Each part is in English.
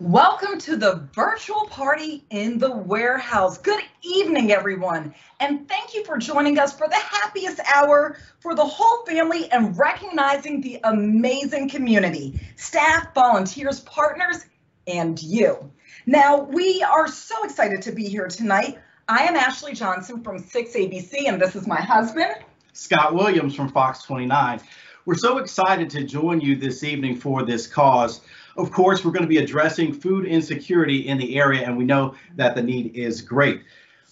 Welcome to the virtual party in the warehouse. Good evening, everyone. And thank you for joining us for the happiest hour for the whole family and recognizing the amazing community, staff, volunteers, partners, and you. Now, we are so excited to be here tonight. I am Ashley Johnson from 6ABC, and this is my husband, Scott Williams from Fox 29. We're so excited to join you this evening for this cause. Of course, we're going to be addressing food insecurity in the area, and we know that the need is great.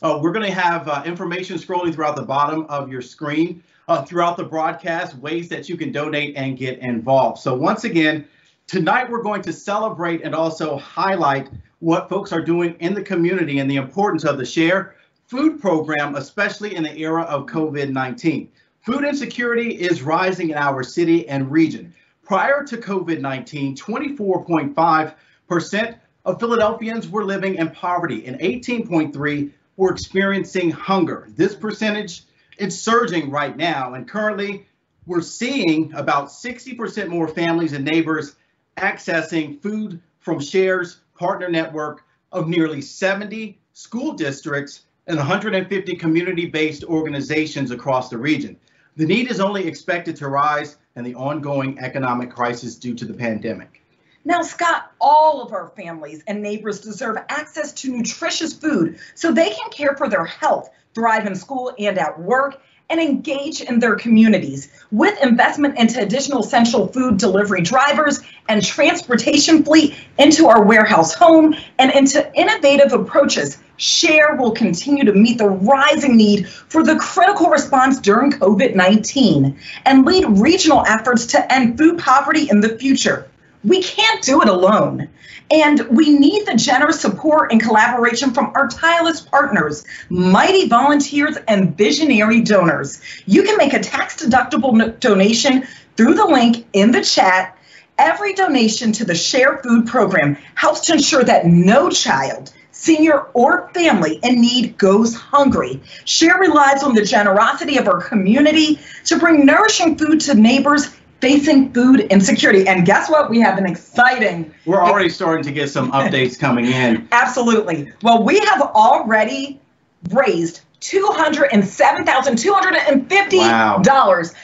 We're going to have information scrolling throughout the bottom of your screen throughout the broadcast, ways that you can donate and get involved. So once again, tonight we're going to celebrate and also highlight what folks are doing in the community and the importance of the Share Food program, especially in the era of COVID-19. Food insecurity is rising in our city and region. Prior to COVID-19, 24.5% of Philadelphians were living in poverty and 18.3% were experiencing hunger. This percentage is surging right now, and currently we're seeing about 60% more families and neighbors accessing food from Share's partner network of nearly 70 school districts and 150 community-based organizations across the region. The need is only expected to rise in the ongoing economic crisis due to the pandemic. Now, Scott, all of our families and neighbors deserve access to nutritious food so they can care for their health, thrive in school and at work, and engage in their communities. With investment into additional essential food delivery drivers and transportation fleet into our warehouse home and into innovative approaches, Share will continue to meet the rising need for the critical response during COVID-19 and lead regional efforts to end food poverty in the future. We can't do it alone. And we need the generous support and collaboration from our tireless partners, mighty volunteers, and visionary donors. You can make a tax-deductible donation through the link in the chat. Every donation to the Share Food program helps to ensure that no child, senior, or family in need goes hungry. Share relies on the generosity of our community to bring nourishing food to neighbors facing food insecurity. And guess what? We have an exciting... We're already starting to get some updates coming in. Absolutely. Well, we have already raised $207,250. Wow.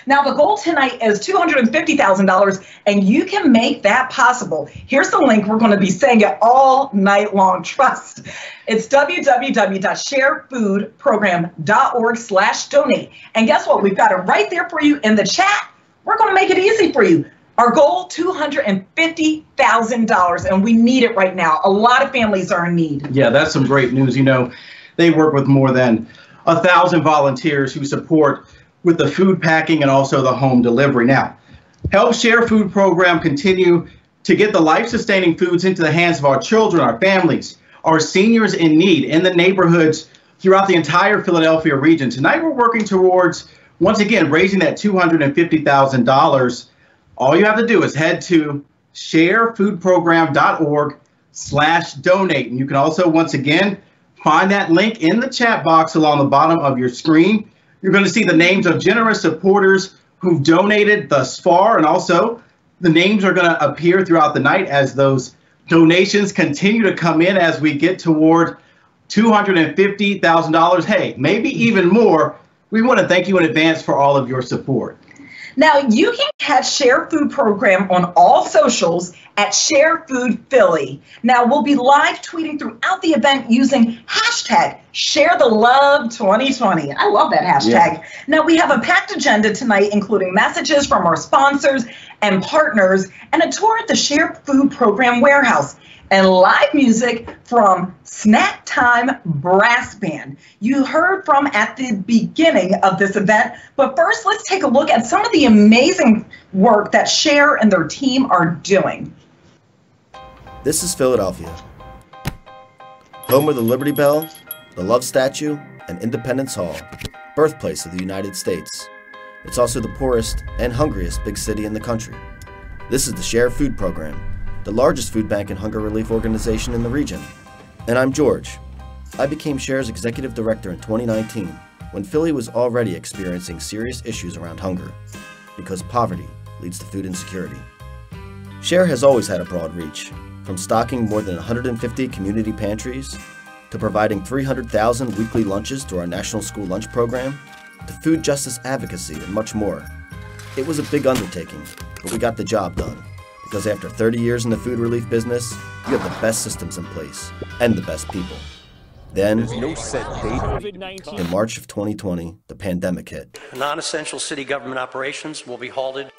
Now, the goal tonight is $250,000, and you can make that possible. Here's the link. We're going to be saying it all night long. Trust. It's www.sharefoodprogram.org/donate. And guess what? We've got it right there for you in the chat. We're going to make it easy for you. Our goal, $250,000, and we need it right now. A lot of families are in need. Yeah, that's some great news. You know, they work with more than 1,000 volunteers who support with the food packing and also the home delivery. Now, help Share Food program continue to get the life-sustaining foods into the hands of our children, our families, our seniors in need in the neighborhoods throughout the entire Philadelphia region. Tonight, we're working towards, once again, raising that $250,000. All you have to do is head to sharefoodprogram.org/donate. And you can also, once again, find that link in the chat box along the bottom of your screen. You're going to see the names of generous supporters who've donated thus far, and also the names are going to appear throughout the night as those donations continue to come in as we get toward $250,000. Hey, maybe even more. We want to thank you in advance for all of your support. Now, you can catch Share Food program on all socials at Share Food Philly. Now, we'll be live tweeting throughout the event using hashtag #ShareTheLove2020. I love that hashtag. Yeah. Now, we have a packed agenda tonight, including messages from our sponsors and partners and a tour at the Share Food program warehouse and live music from Snacktime Brass Band. You heard from at the beginning of this event, but first let's take a look at some of the amazing work that Share and their team are doing. This is Philadelphia, home of the Liberty Bell, the Love Statue, and Independence Hall, birthplace of the United States. It's also the poorest and hungriest big city in the country. This is the Share Food program, the largest food bank and hunger relief organization in the region. And I'm George. I became Share's executive director in 2019 when Philly was already experiencing serious issues around hunger, because poverty leads to food insecurity. Share has always had a broad reach, From stocking more than 150 community pantries, to providing 300,000 weekly lunches through our National School Lunch Program, to food justice advocacy and much more. It was a big undertaking, but we got the job done. Because after 30 years in the food relief business, you have the best systems in place and the best people. Then, no set date. In March of 2020, the pandemic hit. Non-essential city government operations will be halted.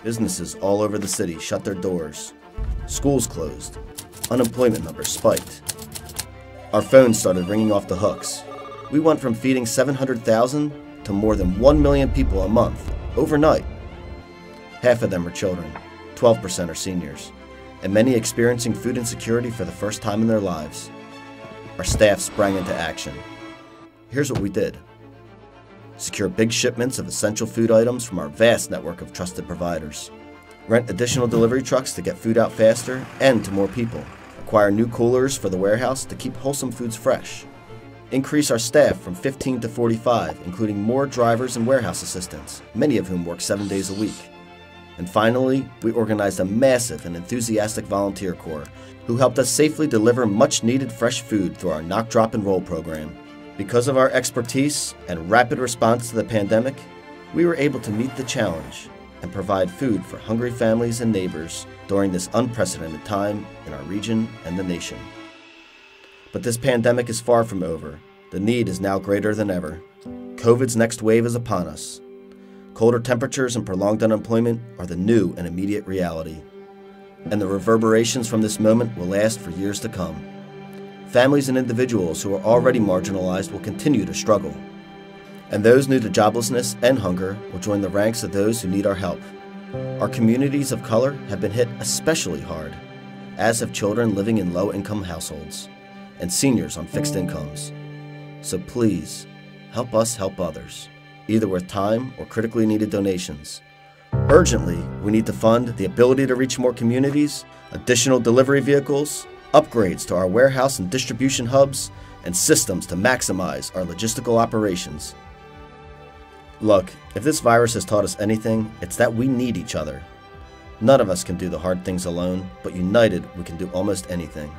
Businesses all over the city shut their doors. Schools closed. Unemployment numbers spiked. Our phones started ringing off the hooks. We went from feeding 700,000 to more than 1 million people a month, overnight. Half of them are children, 12% are seniors, and many experiencing food insecurity for the first time in their lives. Our staff sprang into action. Here's what we did. Secure big shipments of essential food items from our vast network of trusted providers. Rent additional delivery trucks to get food out faster and to more people. Acquire new coolers for the warehouse to keep wholesome foods fresh. Increase our staff from 15 to 45, including more drivers and warehouse assistants, many of whom work 7 days a week. And finally, we organized a massive and enthusiastic volunteer corps who helped us safely deliver much-needed fresh food through our Knock, Drop, and Roll program. Because of our expertise and rapid response to the pandemic, we were able to meet the challenge and provide food for hungry families and neighbors during this unprecedented time in our region and the nation. But this pandemic is far from over. The need is now greater than ever. COVID's next wave is upon us. Colder temperatures and prolonged unemployment are the new and immediate reality. And the reverberations from this moment will last for years to come. Families and individuals who are already marginalized will continue to struggle. And those new to joblessness and hunger will join the ranks of those who need our help. Our communities of color have been hit especially hard, as have children living in low-income households and seniors on fixed incomes. So please, help us help others, either with time or critically needed donations. Urgently, we need to fund the ability to reach more communities, additional delivery vehicles, upgrades to our warehouse and distribution hubs, and systems to maximize our logistical operations. Look, if this virus has taught us anything, it's that we need each other. None of us can do the hard things alone, but united we can do almost anything.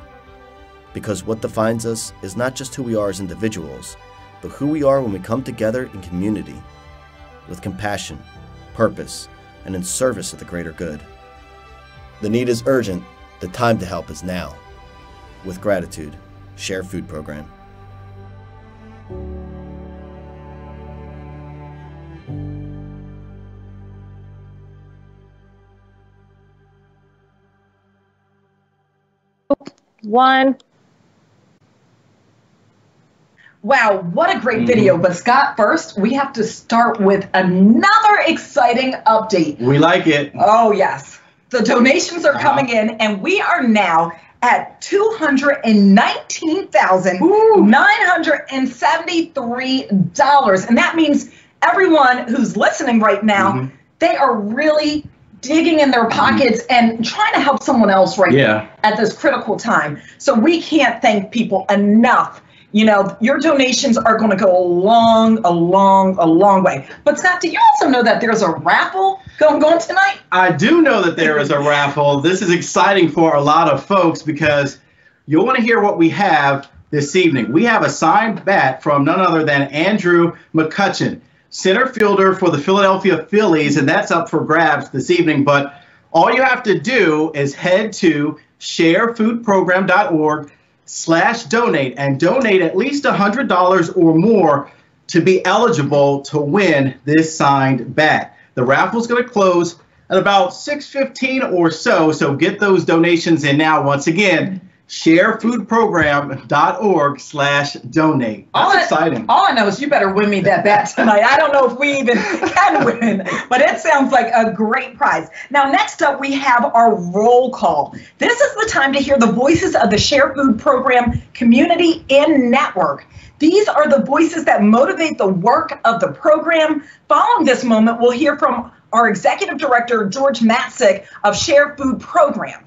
Because what defines us is not just who we are as individuals, but who we are when we come together in community, with compassion, purpose, and in service of the greater good. The need is urgent, the time to help is now. With gratitude, Share Food Program. One. Wow, what a great video. But Scott, first, we have to start with another exciting update. We like it. Oh, yes. The donations are coming in, and we are now at $219,973. And that means everyone who's listening right now, they are really digging in their pockets and trying to help someone else at this critical time. So we can't thank people enough. You know, your donations are going to go a long way. But Scott, do you also know that there's a raffle going tonight? I do know that there is a raffle. This is exciting for a lot of folks because you'll want to hear what we have this evening. We have a signed bat from none other than Andrew McCutcheon, center fielder for the Philadelphia Phillies, and that's up for grabs this evening. But all you have to do is head to sharefoodprogram.org/donate and donate at least $100 or more to be eligible to win this signed bat. The raffle is going to close at about 6:15 or so, so get those donations in now. Once again, sharefoodprogram.org/donate. That's exciting. All I know is you better win me that bat tonight. I don't know if we even can win, but it sounds like a great prize. Now, next up, we have our roll call. This is the time to hear the voices of the Share Food Program community and network. These are the voices that motivate the work of the program. Following this moment, we'll hear from our Executive Director, George Matysik of Share Food Program.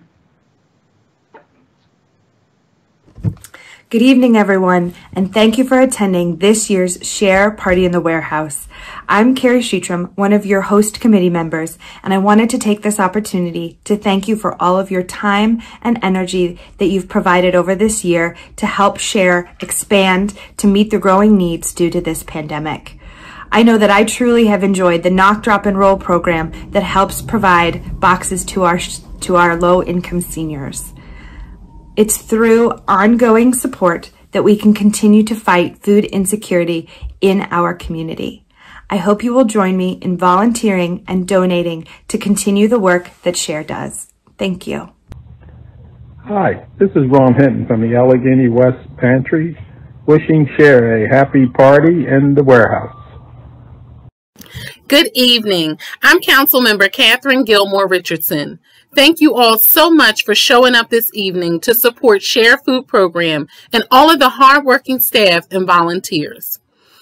Good evening, everyone, and thank you for attending this year's Share Party in the Warehouse. I'm Carrie Sheetram, one of your host committee members, and I wanted to take this opportunity to thank you for all of your time and energy that you've provided over this year to help Share expand to meet the growing needs due to this pandemic. I know that I truly have enjoyed the Knock, Drop, and Roll program that helps provide boxes to our low-income seniors. It's through ongoing support that we can continue to fight food insecurity in our community. I hope you will join me in volunteering and donating to continue the work that Share does. Thank you. Hi, this is Ron Hinton from the Allegheny West Pantry, wishing Share a happy party in the warehouse. Good evening. I'm Councilmember Catherine Gilmore Richardson. Thank you all so much for showing up this evening to support Share Food Program and all of the hardworking staff and volunteers.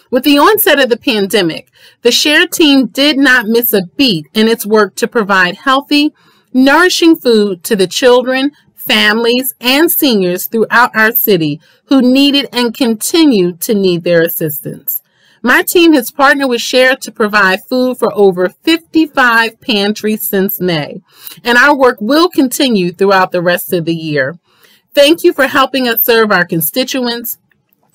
With the onset of the pandemic, the Share team did not miss a beat in its work to provide healthy, nourishing food to the children, families, and seniors throughout our city who needed and continue to need their assistance. My team has partnered with Share to provide food for over 55 pantries since May, and our work will continue throughout the rest of the year. Thank you for helping us serve our constituents,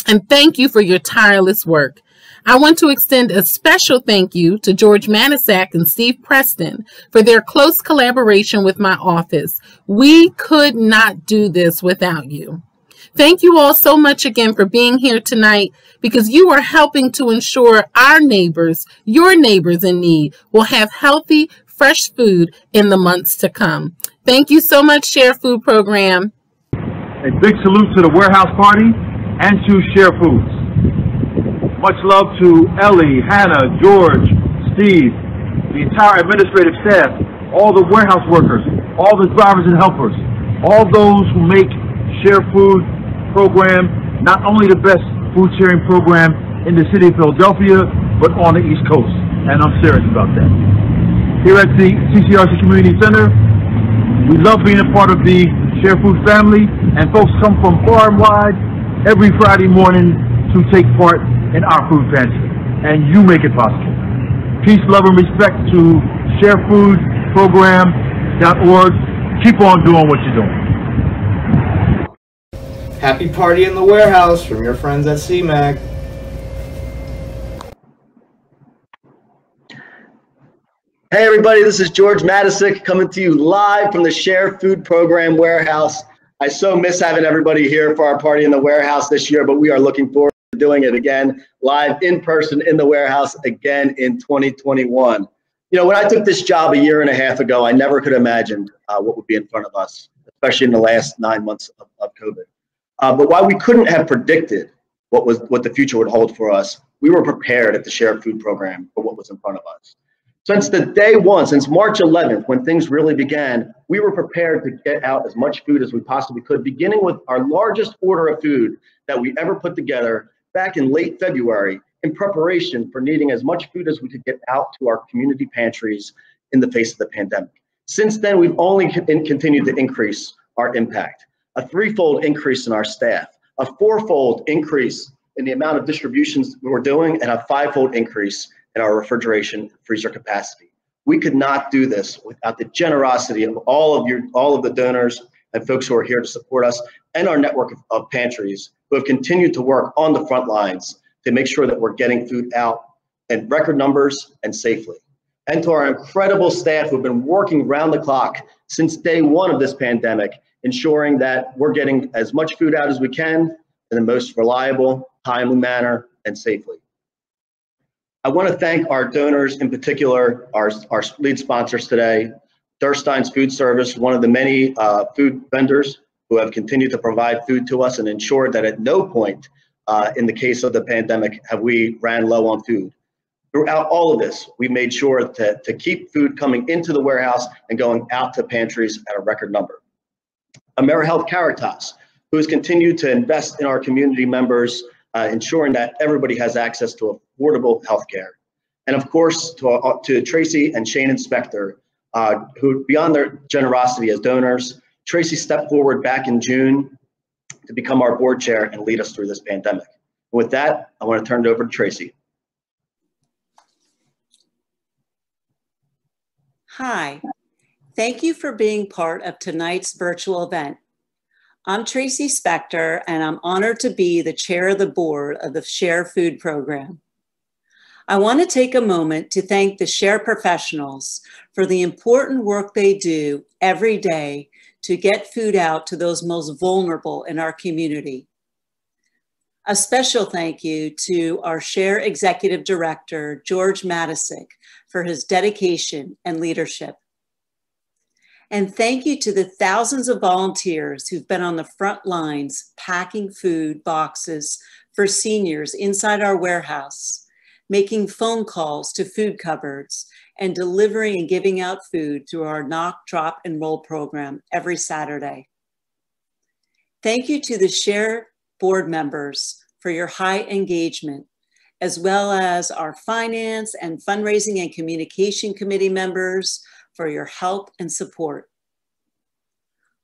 and thank you for your tireless work. I want to extend a special thank you to George Matysik and Steve Preston for their close collaboration with my office. We could not do this without you. Thank you all so much again for being here tonight, because you are helping to ensure our neighbors, your neighbors in need, will have healthy, fresh food in the months to come. Thank you so much, Share Food Program. A big salute to the warehouse party and to Share Foods. Much love to Ellie, Hannah, George, Steve, the entire administrative staff, all the warehouse workers, all the drivers and helpers, all those who make Share Food Program not only the best food sharing program in the city of Philadelphia, but on the East Coast. And I'm serious about that. Here at the CCRC Community Center, we love being a part of the Share Food family, and folks come from far and wide every Friday morning to take part in our food pantry. And you make it possible. Peace, love, and respect to sharefoodprogram.org. Keep on doing what you're doing. Happy party in the warehouse from your friends at CMAC. Hey everybody, this is George Matysik coming to you live from the Share Food Program warehouse. I so miss having everybody here for our party in the warehouse this year, but we are looking forward to doing it again, live in person in the warehouse again in 2021. You know, when I took this job a year and a half ago, I never could have imagined what would be in front of us, especially in the last 9 months of COVID. But while we couldn't have predicted what the future would hold for us, we were prepared at the Share Food Program for what was in front of us. Since the day one, since March 11th, when things really began, we were prepared to get out as much food as we possibly could, beginning with our largest order of food that we ever put together back in late February in preparation for needing as much food as we could get out to our community pantries in the face of the pandemic. Since then, we've only continued to increase our impact. A 3-fold increase in our staff, a 4-fold increase in the amount of distributions we're doing, and a 5-fold increase in our refrigeration freezer capacity. We could not do this without the generosity of all of the donors and folks who are here to support us, and our network of pantries who have continued to work on the front lines to make sure that we're getting food out in record numbers and safely. And to our incredible staff who've been working round the clock since day one of this pandemic, ensuring that we're getting as much food out as we can in the most reliable, timely manner, and safely. I want to thank our donors, in particular, our lead sponsors today, Derstine's Food Service, one of the many food vendors who have continued to provide food to us and ensured that at no point in the case of the pandemic have we ran low on food. Throughout all of this, we made sure to keep food coming into the warehouse and going out to pantries at a record number. Amerihealth Caritas, who has continued to invest in our community members, ensuring that everybody has access to affordable health care. And of course, to Tracey and Shane and Specter, who, beyond their generosity as donors, Tracey stepped forward back in June to become our board chair and lead us through this pandemic. With that, I want to turn it over to Tracey. Hi, thank you for being part of tonight's virtual event. I'm Tracey Specter, and I'm honored to be the chair of the board of the Share Food program. I want to take a moment to thank the Share professionals for the important work they do every day to get food out to those most vulnerable in our community. A special thank you to our Share Executive Director, George Matysik, for his dedication and leadership. And thank you to the thousands of volunteers who've been on the front lines packing food boxes for seniors inside our warehouse, making phone calls to food cupboards, and delivering and giving out food through our Knock, Drop, and Roll program every Saturday. Thank you to the Share board members for your high engagement, as well as our finance and fundraising and communication committee members for your help and support.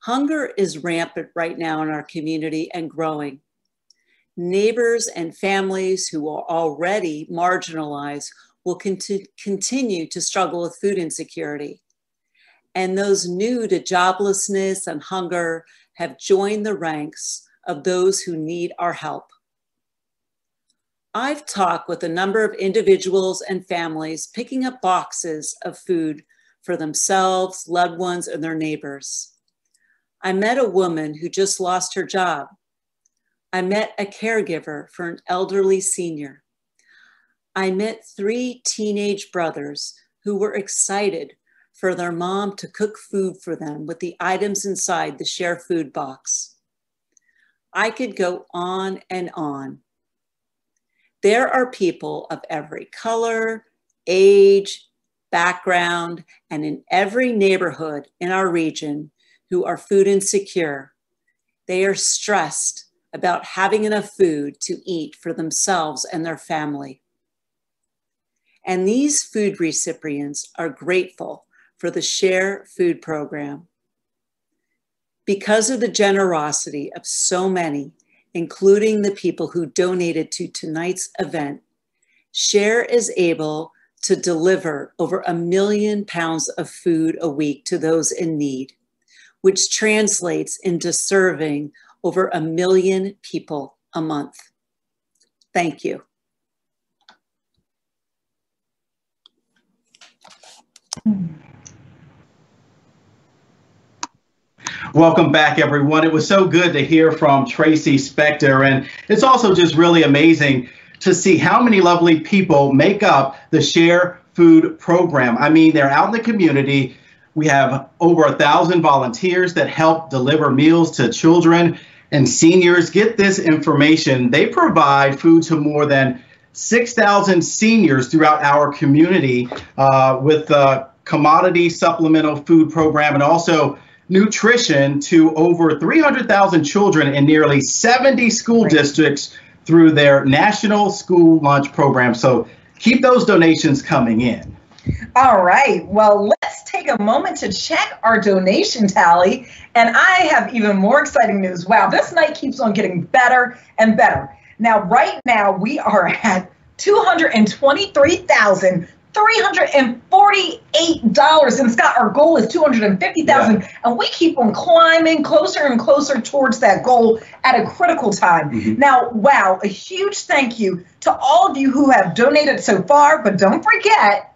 Hunger is rampant right now in our community and growing. Neighbors and families who are already marginalized will continue to struggle with food insecurity. And those new to joblessness and hunger have joined the ranks of those who need our help. I've talked with a number of individuals and families picking up boxes of food for themselves, loved ones, and their neighbors. I met a woman who just lost her job. I met a caregiver for an elderly senior. I met 3 teenage brothers who were excited for their mom to cook food for them with the items inside the Share food box. I could go on and on. There are people of every color, age, background, and in every neighborhood in our region who are food insecure. They are stressed about having enough food to eat for themselves and their family. And these food recipients are grateful for the Share food program. Because of the generosity of so many, including the people who donated to tonight's event, Share is able to deliver over 1 million pounds of food a week to those in need, which translates into serving over 1 million people a month. Thank you. Welcome back, everyone. It was so good to hear from Tracey Specter, and it's also just really amazing to see how many lovely people make up the Share Food program. I mean, they're out in the community. We have over 1,000 volunteers that help deliver meals to children and seniors. Get this information. They provide food to more than 6,000 seniors throughout our community with the commodity supplemental food program, and also nutrition to over 300,000 children in nearly 70 school districts through their national school lunch program. So keep those donations coming in. All right. Well, let's take a moment to check our donation tally. And I have even more exciting news. Wow, this night keeps on getting better and better. Now, right now, we are at $223,348. And Scott, our goal is $250,000, and we keep on climbing closer and closer towards that goal at a critical time. Now, wow, a huge thank you to all of you who have donated so far, but don't forget,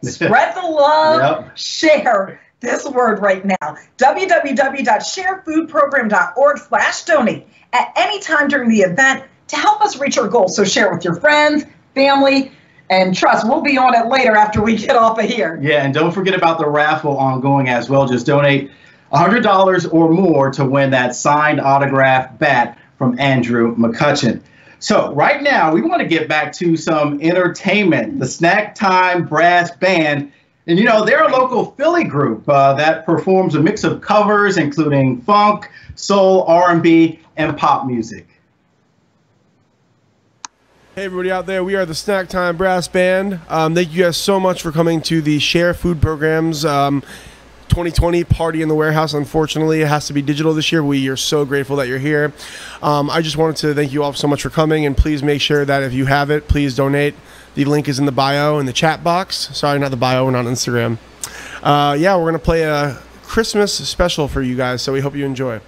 spread the love, share this word right now. www.sharefoodprogram.org/donate at any time during the event to help us reach our goal. So share with your friends, family, and trust, we'll be on it later after we get off of here. Yeah, and don't forget about the raffle ongoing as well. Just donate $100 or more to win that signed autograph bat from Andrew McCutcheon. So right now, we want to get back to some entertainment. The Snacktime Brass Band, and you know, they're a local Philly group that performs a mix of covers, including funk, soul, R&B, and pop music. Hey everybody out there, we are the Snacktime Brass Band. Thank you guys so much for coming to the Share Food programs 2020 Party in the Warehouse. Unfortunately, it has to be digital this year. We are so grateful that you're here. I just wanted to thank you all so much for coming, and please make sure that if you have it, please donate. The link is in the bio in the chat box. Sorry, not the bio. We're not on Instagram. Yeah, we're going to play a Christmas special for you guys, so we hope you enjoy.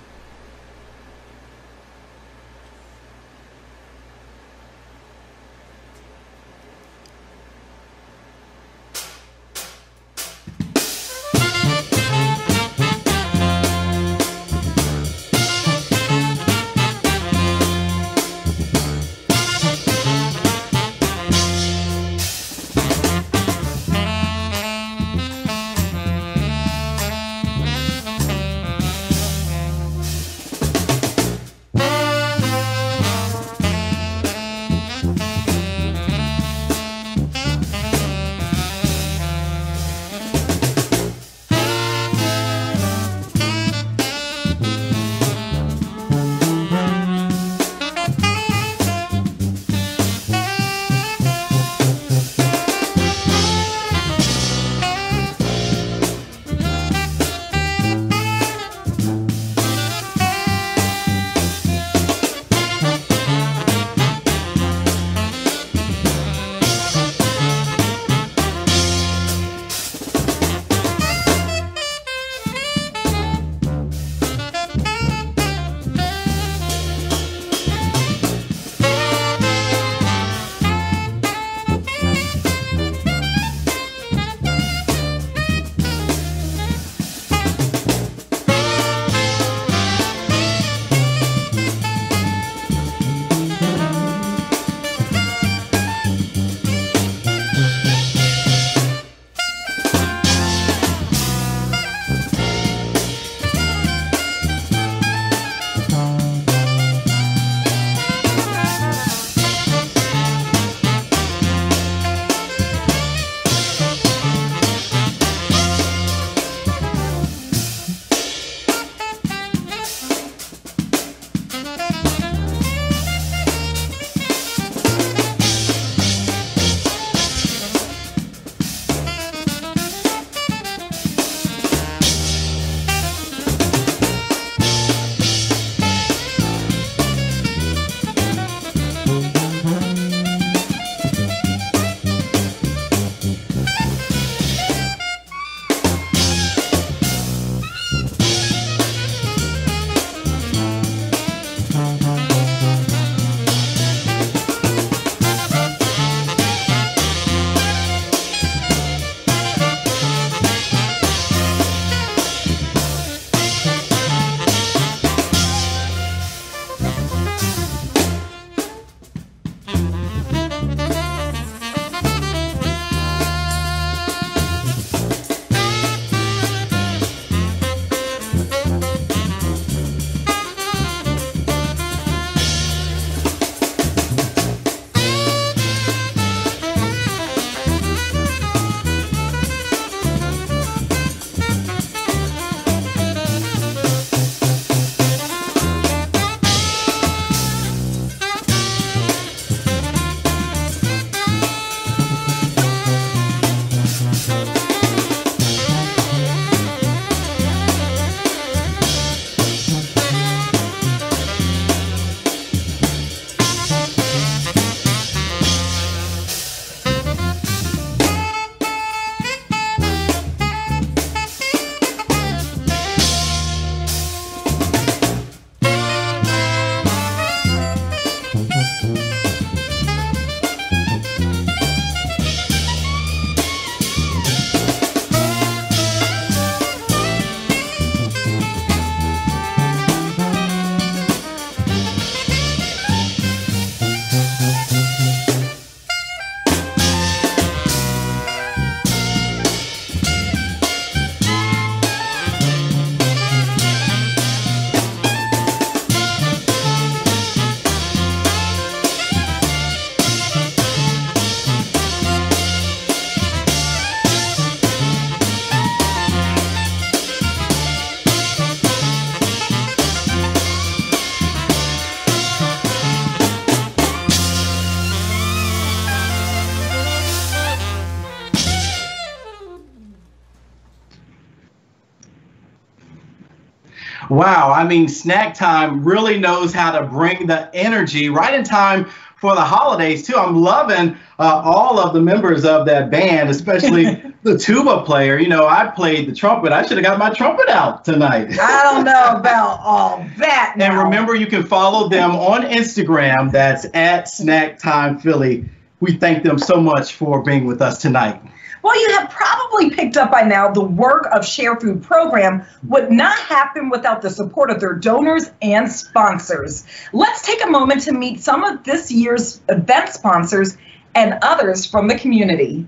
Wow, I mean, Snacktime really knows how to bring the energy right in time for the holidays, too. I'm loving all of the members of that band, especially the tuba player. You know, I played the trumpet. I should have got my trumpet out tonight. I don't know about all that now. And remember, you can follow them on Instagram. That's at Snacktime Philly. We thank them so much for being with us tonight. Well, you have probably picked up by now the work of Share Food program would not happen without the support of their donors and sponsors. Let's take a moment to meet some of this year's event sponsors and others from the community.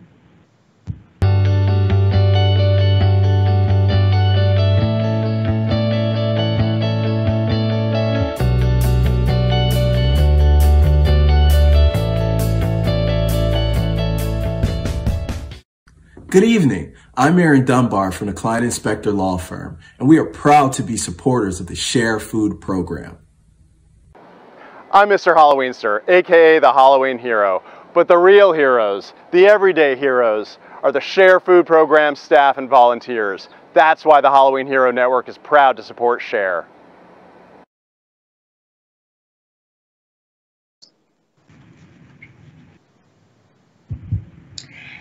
Good evening. I'm Aaron Dunbar from the Klein & Specter Law Firm, and we are proud to be supporters of the Share Food program. I'm Mr. Halloweenster, aka the Halloween Hero, but the real heroes, the everyday heroes, are the Share Food program staff and volunteers. That's why the Halloween Hero Network is proud to support Share.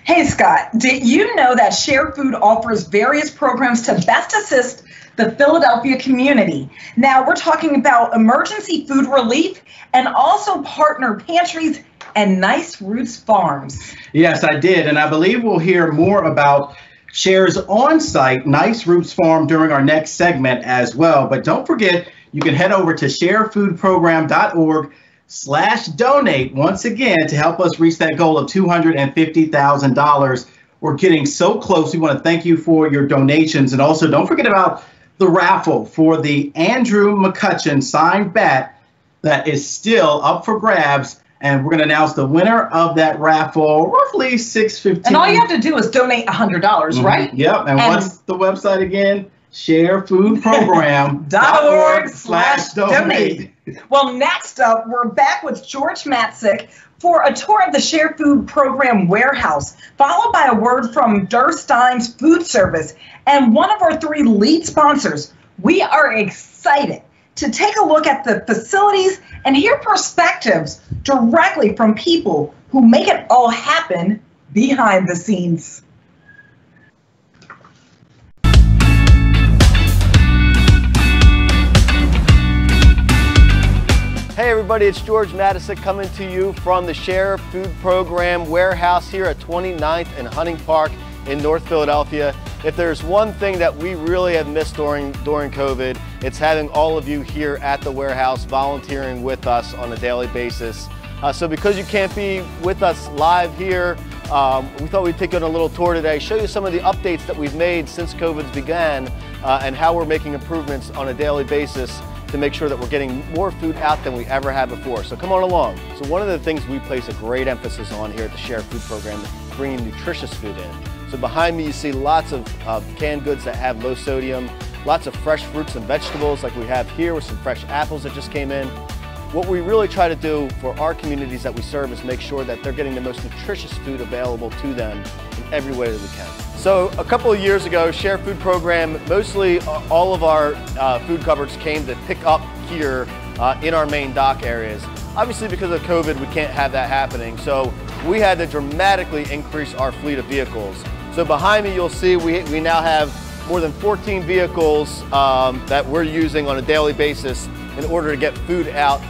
Hey Scott, did you know that Share Food offers various programs to best assist the Philadelphia community? Now we're talking about emergency food relief and also partner pantries and Nice Roots Farms. Yes, I did, and I believe we'll hear more about Share's on-site Nice Roots Farm during our next segment as well. But don't forget, you can head over to sharefoodprogram.org/donate once again to help us reach that goal of $250,000. We're getting so close. We want to thank you for your donations. And also don't forget about the raffle for the Andrew McCutcheon signed bat that is still up for grabs. And we're going to announce the winner of that raffle roughly 6:15. And all you have to do is donate $100, right? Yep. And what's the website again? sharefoodprogram.org/donate. Well, next up, we're back with George Matysik for a tour of the Share Food program warehouse, followed by a word from Derstine's Food Service and one of our 3 lead sponsors. We are excited to take a look at the facilities and hear perspectives directly from people who make it all happen behind the scenes. Hey everybody, it's George Matysik coming to you from the Share Food Program warehouse here at 29th and Hunting Park in North Philadelphia. If there's one thing that we really have missed during COVID, it's having all of you here at the warehouse volunteering with us on a daily basis. So because you can't be with us live here, we thought we'd take you on a little tour today, show you some of the updates that we've made since COVID began and how we're making improvements on a daily basis to make sure that we're getting more food out than we ever have before. So come on along. So one of the things we place a great emphasis on here at the Share Food program is bringing nutritious food in. So behind me you see lots of canned goods that have low sodium, lots of fresh fruits and vegetables like we have here with some fresh apples that just came in. What we really try to do for our communities that we serve is make sure that they're getting the most nutritious food available to them in every way that we can. So a couple of years ago, Share Food program, mostly all of our food cupboards came to pick up here in our main dock areas. Obviously because of COVID, we can't have that happening. So we had to dramatically increase our fleet of vehicles. So behind me, you'll see we now have more than 14 vehicles that we're using on a daily basis in order to get food out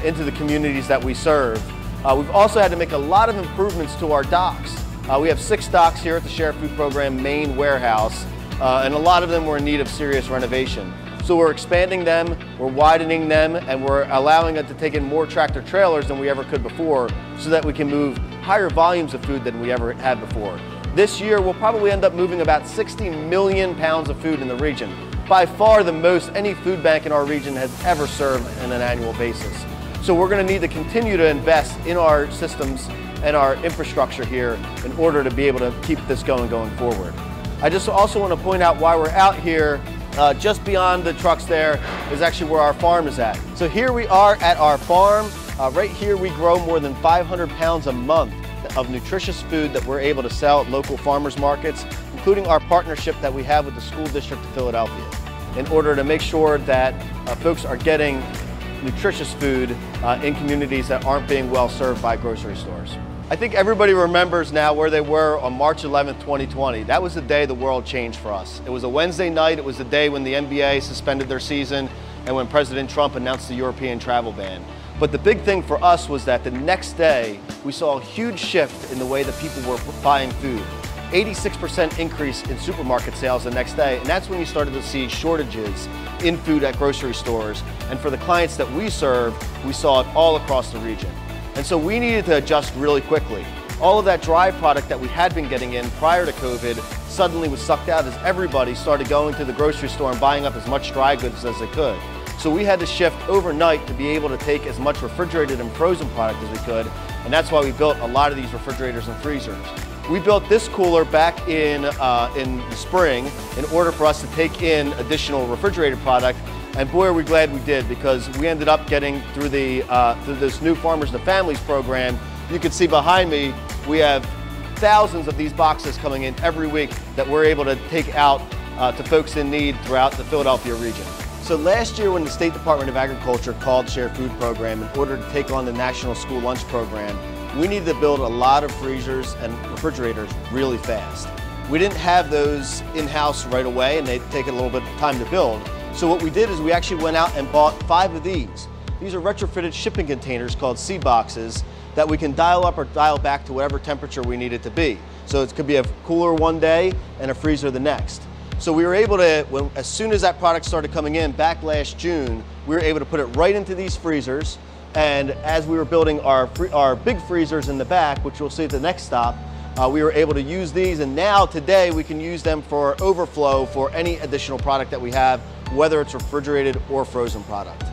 into the communities that we serve. We've also had to make a lot of improvements to our docks. We have 6 docks here at the Share Food program main warehouse, and a lot of them were in need of serious renovation. So we're expanding them, we're widening them, and we're allowing it to take in more tractor trailers than we ever could before so that we can move higher volumes of food than we ever had before. This year, we'll probably end up moving about 60 million pounds of food in the region. By far the most any food bank in our region has ever served on an annual basis. So we're going to need to continue to invest in our systems and our infrastructure here in order to be able to keep this going forward. I just also want to point out why we're out here. Just beyond the trucks there is actually where our farm is at. So here we are at our farm. Right here we grow more than 500 pounds a month of nutritious food that we're able to sell at local farmers markets, including our partnership that we have with the School District of Philadelphia. in order to make sure that folks are getting nutritious food in communities that aren't being well served by grocery stores. I think everybody remembers now where they were on March 11th, 2020. That was the day the world changed for us. It was a Wednesday night. It was the day when the NBA suspended their season and when President Trump announced the European travel ban. But the big thing for us was that the next day, we saw a huge shift in the way that people were buying food. 86% increase in supermarket sales the next day, and that's when you started to see shortages in food at grocery stores. And for the clients that we serve, we saw it all across the region. And so we needed to adjust really quickly. All of that dry product that we had been getting in prior to COVID suddenly was sucked out as everybody started going to the grocery store and buying up as much dry goods as they could. So we had to shift overnight to be able to take as much refrigerated and frozen product as we could, and that's why we built a lot of these refrigerators and freezers. We built this cooler back in the spring in order for us to take in additional refrigerated product, and boy are we glad we did, because we ended up getting through this new Farmers to Families program. You can see behind me, we have thousands of these boxes coming in every week that we're able to take out to folks in need throughout the Philadelphia region. So last year when the State Department of Agriculture called Share Food Program in order to take on the National School Lunch Program, we needed to build a lot of freezers and refrigerators really fast. We didn't have those in-house right away, and they take a little bit of time to build. So what we did is we actually went out and bought 5 of these. These are retrofitted shipping containers called sea boxes that we can dial up or dial back to whatever temperature we need it to be. So it could be a cooler one day and a freezer the next. So we were able to, as soon as that product started coming in back last June, we were able to put it right into these freezers. And as we were building our big freezers in the back, which we'll see at the next stop, we were able to use these. And now today we can use them for overflow for any additional product that we have, whether it's refrigerated or frozen product.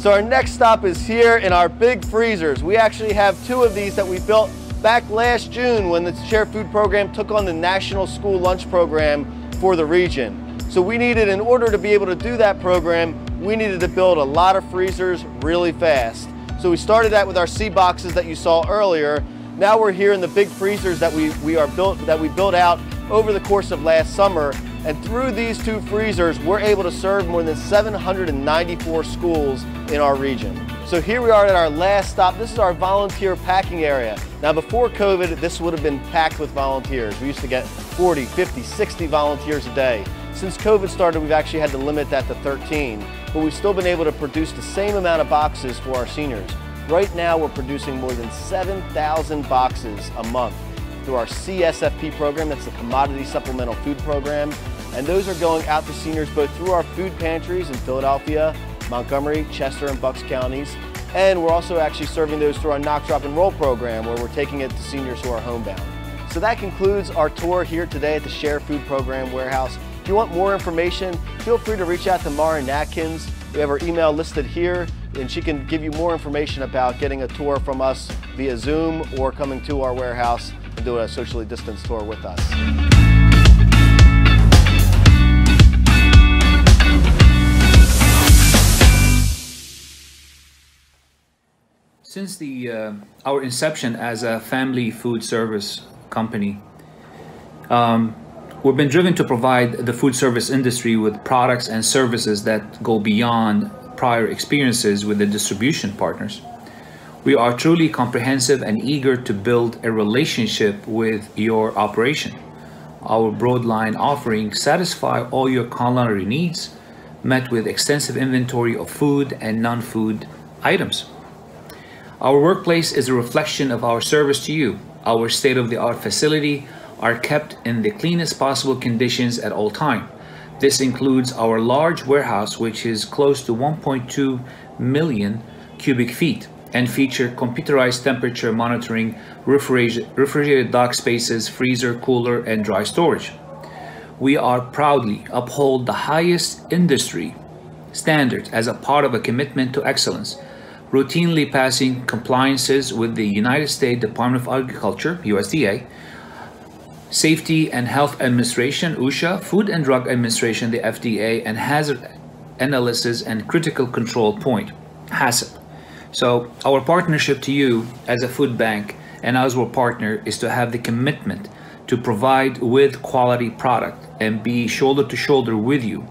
So our next stop is here in our big freezers. We actually have 2 of these that we built back last June when the Share Food Program took on the National School Lunch Program for the region. So we needed, in order to be able to do that program, we needed to build a lot of freezers really fast. So we started that with our sea boxes that you saw earlier. Now we're here in the big freezers that we built out over the course of last summer. And through these 2 freezers, we're able to serve more than 794 schools in our region. So here we are at our last stop. This is our volunteer packing area. Now before COVID, this would have been packed with volunteers. We used to get 40, 50, 60 volunteers a day. Since COVID started, we've actually had to limit that to 13, but we've still been able to produce the same amount of boxes for our seniors. Right now, we're producing more than 7,000 boxes a month through our CSFP program, that's the Commodity Supplemental Food Program, and those are going out to seniors both through our food pantries in Philadelphia, Montgomery, Chester, and Bucks counties, and we're also actually serving those through our Knock, Drop, and Roll program, where we're taking it to seniors who are homebound. So that concludes our tour here today at the Share Food Program warehouse. If you want more information, feel free to reach out to Mara Atkins. We have her email listed here, and she can give you more information about getting a tour from us via Zoom or coming to our warehouse and do a socially distanced tour with us. Since our inception as a family food service company, we've been driven to provide the food service industry with products and services that go beyond prior experiences with the distribution partners. We are truly comprehensive and eager to build a relationship with your operation. Our broad line offerings satisfy all your culinary needs, met with extensive inventory of food and non-food items. Our workplace is a reflection of our service to you. Our state-of-the-art facility are kept in the cleanest possible conditions at all time. This includes our large warehouse, which is close to 1.2 million cubic feet and feature computerized temperature monitoring, refrigerated dock spaces, freezer, cooler, and dry storage. We are proudly uphold the highest industry standards as a part of a commitment to excellence, routinely passing compliances with the United States Department of Agriculture, USDA, Safety and Health Administration, USHA, Food and Drug Administration, the FDA, and Hazard Analysis and Critical Control Point, HACCP. So our partnership to you as a food bank and as our partner is to have the commitment to provide with quality product and be shoulder to shoulder with you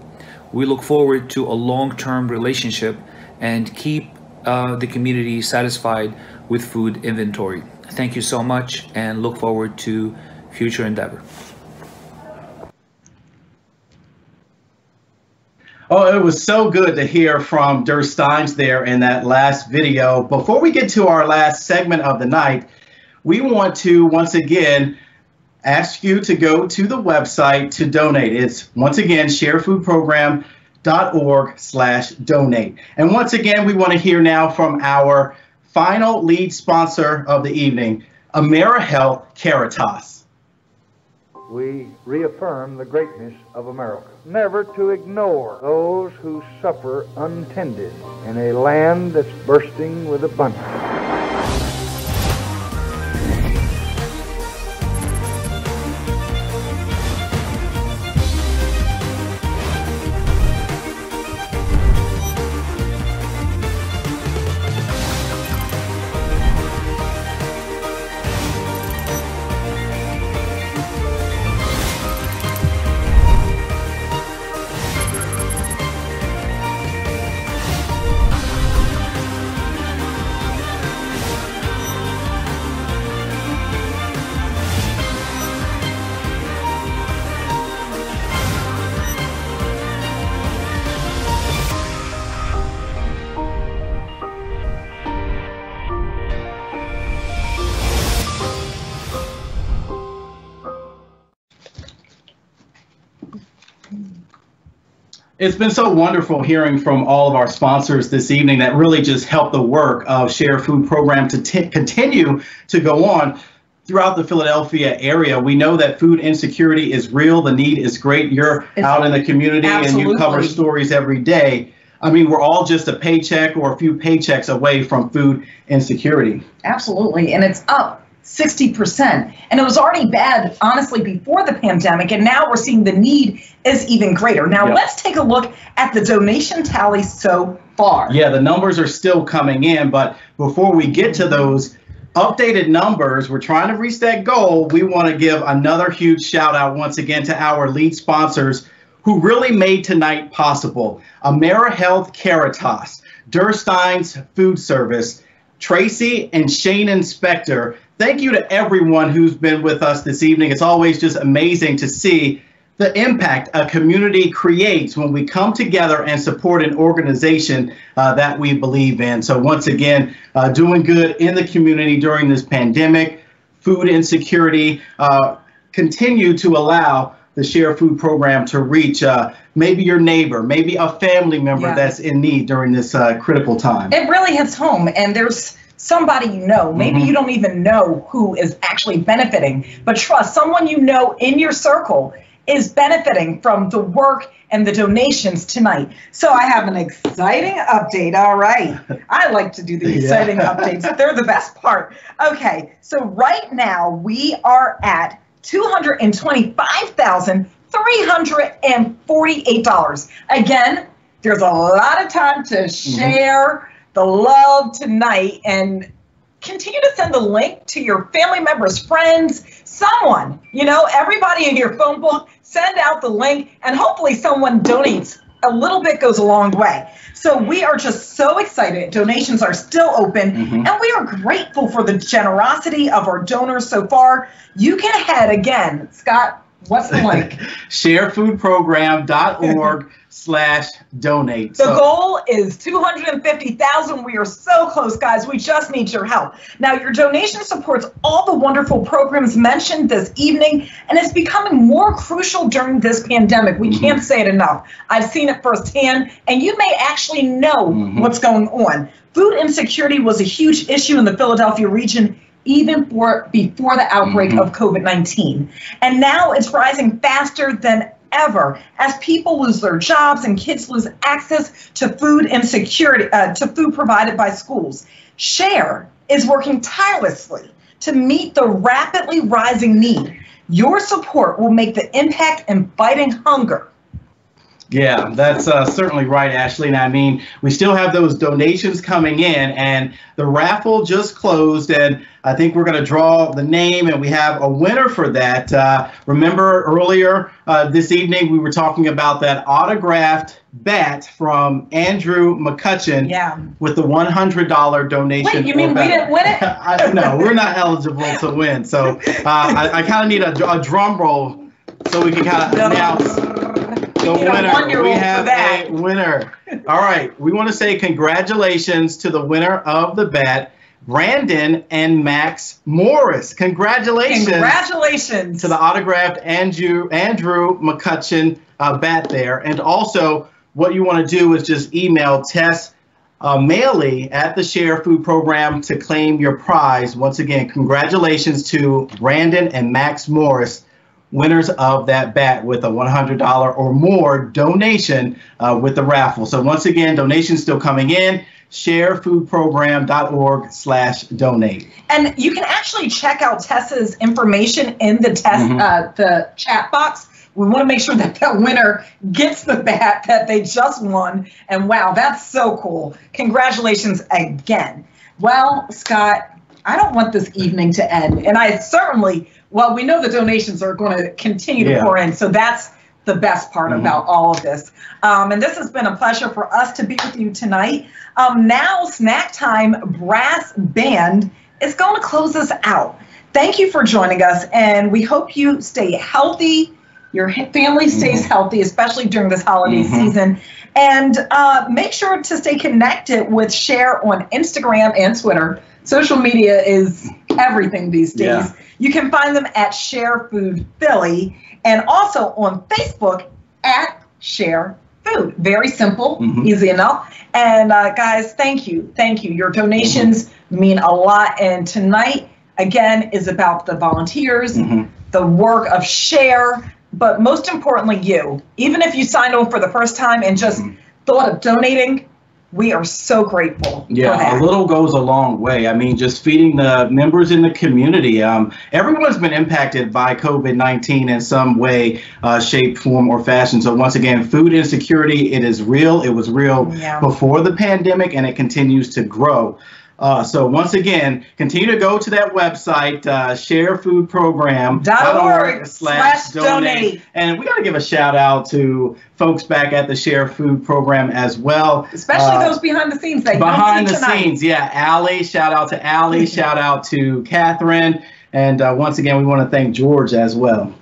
We look forward to a long-term relationship and keep the community satisfied with food inventory. Thank you so much and look forward to future endeavor. Oh, it was so good to hear from Derstine there in that last video. Before we get to our last segment of the night, we want to once again ask you to go to the website to donate. It's once again sharefoodprogram.org/donate. And once again, we want to hear now from our final lead sponsor of the evening, Amerihealth Caritas. We reaffirm the greatness of America. Never to ignore those who suffer untended in a land that's bursting with abundance. It's been so wonderful hearing from all of our sponsors this evening that really just help the work of Share Food Program to continue to go on throughout the Philadelphia area. We know that food insecurity is real. The need is great. You're out in the community and you cover stories every day. I mean, we're all just a paycheck or a few paychecks away from food insecurity. Absolutely. And it's up 60%. And it was already bad, honestly, before the pandemic. And now we're seeing the need is even greater. Now, let's take a look at the donation tally so far. Yeah, the numbers are still coming in. But before we get to those updated numbers, we're trying to reach that goal. We want to give another huge shout out once again to our lead sponsors who really made tonight possible. Amerihealth Caritas, Derstine's Food Service, Tracey and Shannon Specter. Thank you to everyone who's been with us this evening. It's always just amazing to see the impact a community creates when we come together and support an organization that we believe in. So once again, doing good in the community during this pandemic, food insecurity, continue to allow the Share Food Program to reach maybe your neighbor, maybe a family member that's in need during this critical time. It really hits home, and there's somebody you know, maybe you don't even know who is actually benefiting, but trust someone you know in your circle is benefiting from the work and the donations tonight. So I have an exciting update. All right. I like to do the exciting updates. They're the best part. Okay. So right now we are at $225,348. Again, there's a lot of time to share the love tonight and continue to send the link to your family members, friends, someone, you know, everybody in your phone book, send out the link and hopefully someone donates. A little bit goes a long way. So we are just so excited. Donations are still open and we are grateful for the generosity of our donors so far. You can head again, Scott, what's the link? sharefoodprogram.org/donate. The goal is 250,000. We are so close, guys. We just need your help. Now, your donation supports all the wonderful programs mentioned this evening, and it's becoming more crucial during this pandemic. We can't say it enough. I've seen it firsthand, and you may actually know what's going on. Food insecurity was a huge issue in the Philadelphia region even before the outbreak of COVID-19. And now it's rising faster than ever as people lose their jobs and kids lose access to food insecurity, to food provided by schools. Share is working tirelessly to meet the rapidly rising need. Your support will make the impact in fighting hunger. Yeah, that's certainly right, Ashley. And I mean, we still have those donations coming in, and the raffle just closed, and I think we're going to draw the name, and we have a winner for that. Remember earlier this evening, we were talking about that autographed bat from Andrew McCutcheon with the $100 donation. Wait, you mean we didn't win it? No, we're not eligible to win. So I kind of need a drum roll so we can kind of announce the winner. We have a winner. All right. We want to say congratulations to the winner of the bat, Brandon and Max Morris. Congratulations. Congratulations to the autographed Andrew McCutcheon bat there. And also, what you want to do is just email Tess Maley at the Share Food Program to claim your prize. Once again, congratulations to Brandon and Max Morris, winners of that bat with a $100 or more donation with the raffle. So once again, donations still coming in. sharefoodprogram.org/donate. And you can actually check out Tessa's information in the the chat box. We want to make sure that that winner gets the bat that they just won. And wow, that's so cool. Congratulations again. Well, Scott, I don't want this evening to end. And I certainly, well, we know the donations are going to continue to pour in. So that's the best part about all of this. And this has been a pleasure for us to be with you tonight. Now, Snacktime Brass Band is going to close us out. Thank you for joining us, and we hope you stay healthy, your family stays healthy, especially during this holiday season. And make sure to stay connected with Share on Instagram and Twitter. Social media is everything these days. Yeah. You can find them at Share Food Philly, and also on Facebook at Share Food. Very simple, easy enough. And guys, thank you. Thank you. Your donations mean a lot. And tonight, again, is about the volunteers, the work of Share, but most importantly, you. Even if you signed on for the first time and just thought of donating, we are so grateful for that. A little goes a long way. I mean, just feeding the members in the community. Everyone's been impacted by COVID-19 in some way, shape, form, or fashion. So once again, food insecurity, it is real. It was real before the pandemic, and it continues to grow. So once again, continue to go to that website, sharefoodprogram.org/donate. And we got to give a shout out to folks back at the Share Food Program as well. Especially those behind the scenes that behind you the tonight. scenes, Allie, shout out to Allie, shout out to Catherine. And once again, we want to thank George as well.